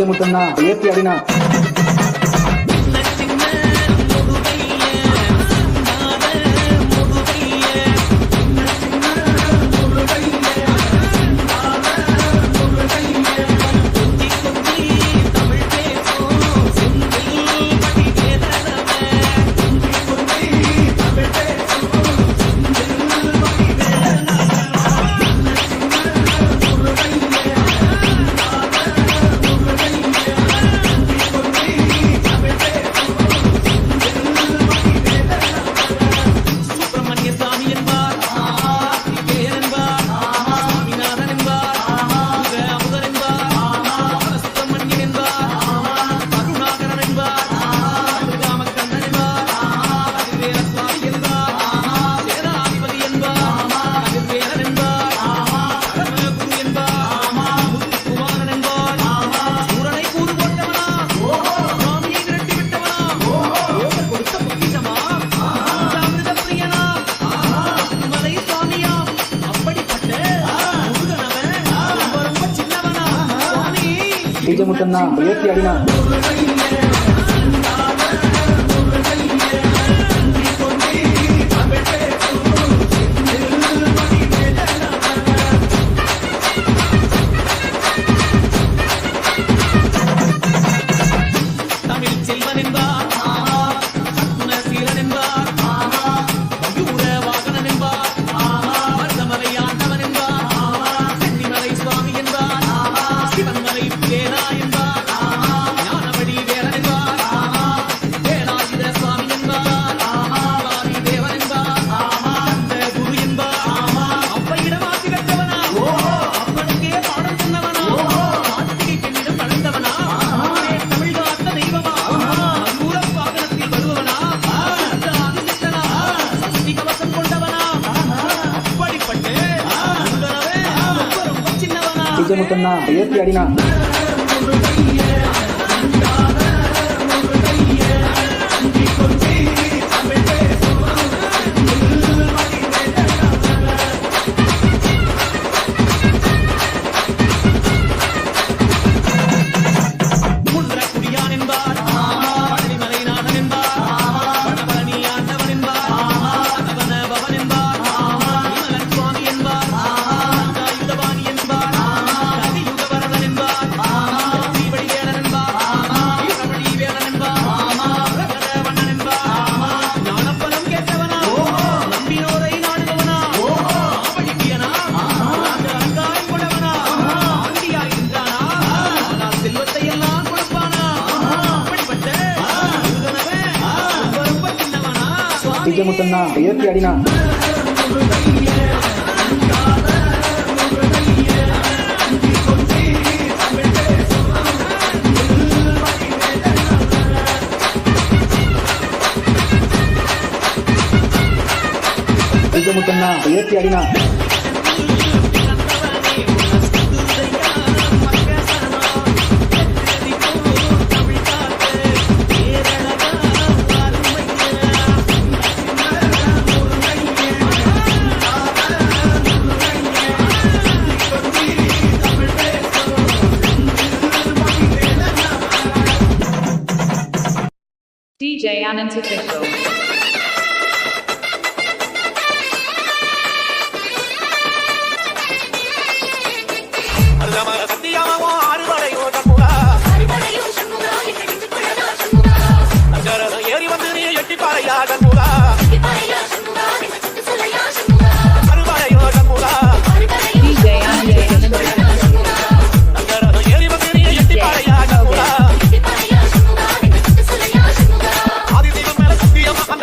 ముట్టన్నా ఏపీ అడినా डीजे मुट्टन्ना एपी अडिना डीजे मुट्टन्ना एपी अडिना डीजे मुट्टन्ना एपी अडिना डीजे मुट्टन्ना एपी अडिना DJ Anand Official. I'm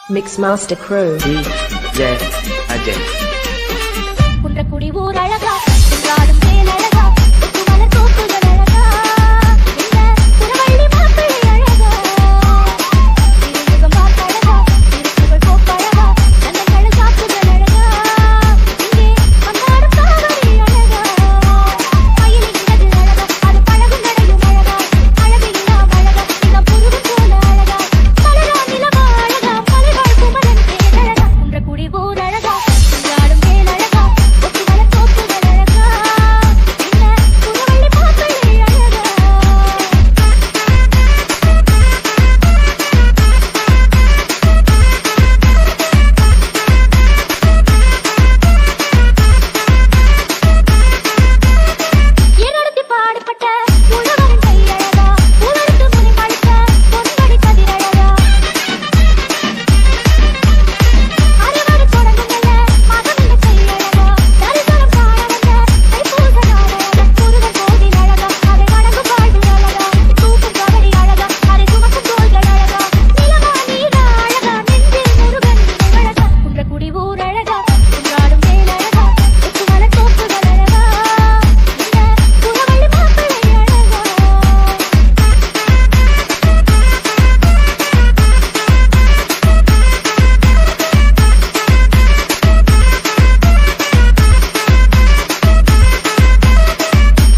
Mixmaster Crew. DJ Ajay. Kunrakudi ஊர் அழகா குன்றாடும் மேல் அழகா கொத்து மலர் தோப்புகள் அழகா இந்த புறவள்ளி மாப்பிள்ளை அழகா திருமுகம் பார்ப்பழகா திருப்புகழ் போப்பழகா நந்தங்கள் சாப்புகள் அழகா இங்கே வந்தாடும் காவடி அழகா மயிலின் இடது அழகா அது பழகும் நடையும் அழகா அழகையெல்லாம் அழகா இந்த புருவம் போல அழகா மலரா நிலவா அழகா மலைவாழ் குமரன் பேரழகா குன்றக்குடி ஊர் அழகா குன்றாடும் மேல் அழகா கொத்து மலர் தோப்புகள் அழகா இந்த புறவள்ளி மாப்பிள்ளை அழகா என்னடத்தி பாடுபட்ட உழவரின் கையழகா உலர்த்து முனை பழுத்த பொன்வடி கதிரழகா அறுவடை தொடங்குங்கள்ல மகவிந்த கையழகா தரிசனம் காண வந்த தைப்பூச நாளழகா முருகன் கோவில் அழகா அதை வணங்கும் வாழ்வு அழகா தூக்கும் கபடி அழகா அதை சுமக்கும் தோள்கள் அழகா நிலவா நீரா அழகா நெஞ்சில் முருகன் நினைவழகா குன்றக்குடி ஊர் அழகா குன்றாடும் மேல் அழகா கொத்து மலர் தோப்புகள் அழகா இந்த புறவள்ளி மாப்பிள்ளை அழகா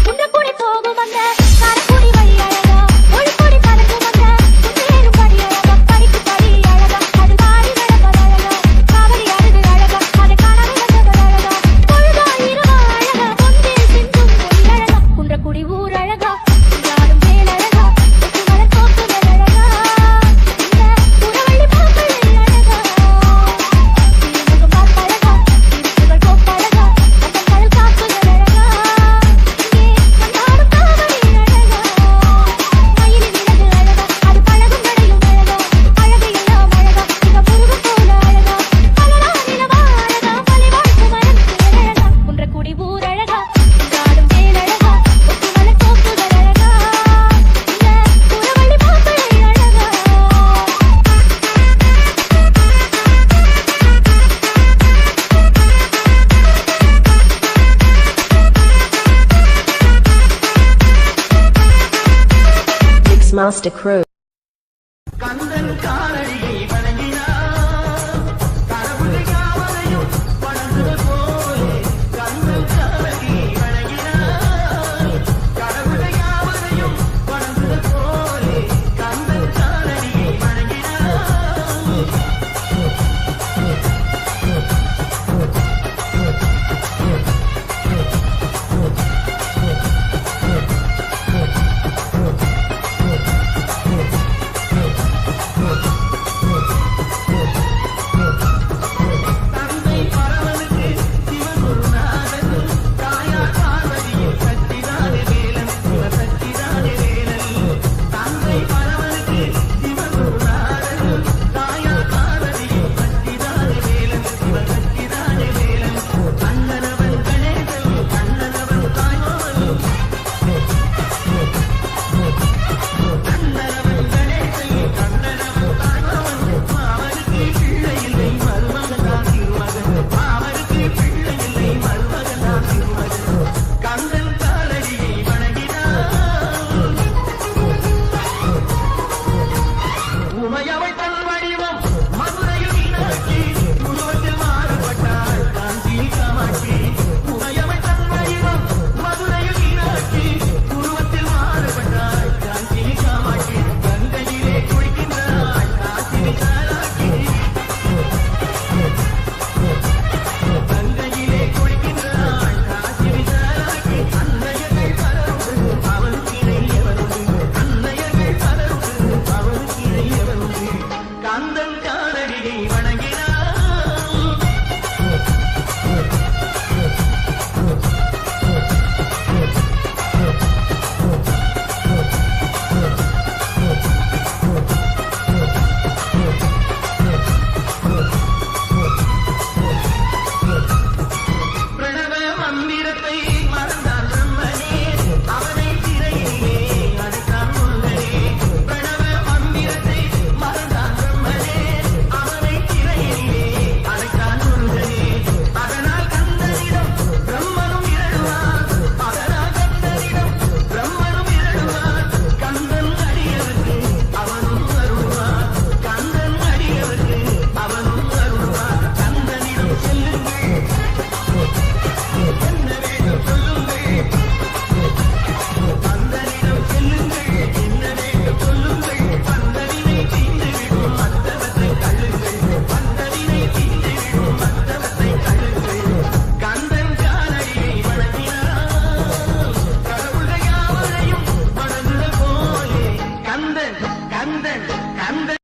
குன்றக்குடி போகும் அந்த காரக்குடி வழி அழகா ஒழுக்குடி பறக்கும் அந்த குன்றேறும் படி அழகா படிக்கு படி அழகா அது பாடி நடப்பது அழகா காவடி அழுது அழகா அதை காணாமல் வந்தவர் அழகா பொழுதா இரவா அழகா பொன்னில் சிந்தும் மொழி அழகா குன்றக்குடி ஊர் அழகா குன்றாடும் மேல் அழகா கொத்து மலர் தோப்புகள் அழகா இந்த புறவள்ளி மாப்பிள்ளை அழகா திருமுகம் பார்ப்பழகா திருப்புகழ் போப்பழகா நந்தங்கள் சாப்புகள் அழகா இங்கே வந்தாடும் காவடி அழகா மயிலின் இடது அழகா அது பழகும் நடையும் அழகா அழகையெல்லாம் அழகா மிக முருகன் போல அழகா மலரா நிலவா அழகா மலைவாழ் குமரன் பேரழகா குன்றக்குடி ஊர் அழகா குன்றாடும் மேல் அழகா கொத்து மலர் தோப்புகள் அழகா இந்த புறவள்ளி மாப்பிள்ளை அழகா Mixmaster Crew. கந்தன் கந்தன் கந்தன்